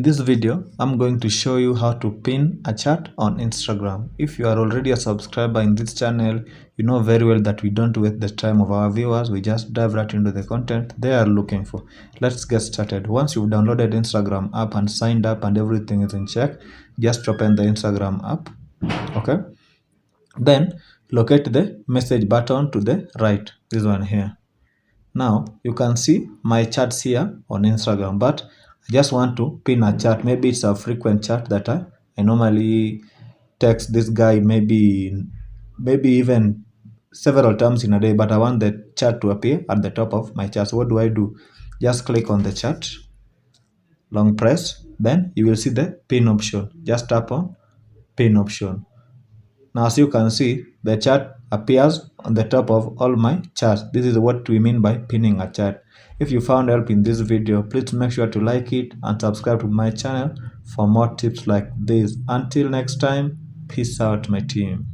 In this video, I'm going to show you how to pin a chat on Instagram. If you are already a subscriber in this channel, you know very well that we don't waste the time of our viewers. We just dive right into the content they are looking for. Let's get started. Once you've downloaded Instagram app and signed up and everything is in check, just open the Instagram app. Okay. Then locate the message button to the right. This one here. Now you can see my chats here on Instagram, but I just want to pin a chat. Maybe it's a frequent chat that I normally text this guy maybe even several times in a day, but I want the chat to appear at the top of my chat. So what do I do? Just click on the chat, long press, then you will see the pin option. Just tap on pin option. Now, as you can see, the chat appears on the top of all my chats. This is what we mean by pinning a chat. If you found help in this video, please make sure to like it and subscribe to my channel for more tips like this. Until next time, peace out, my team.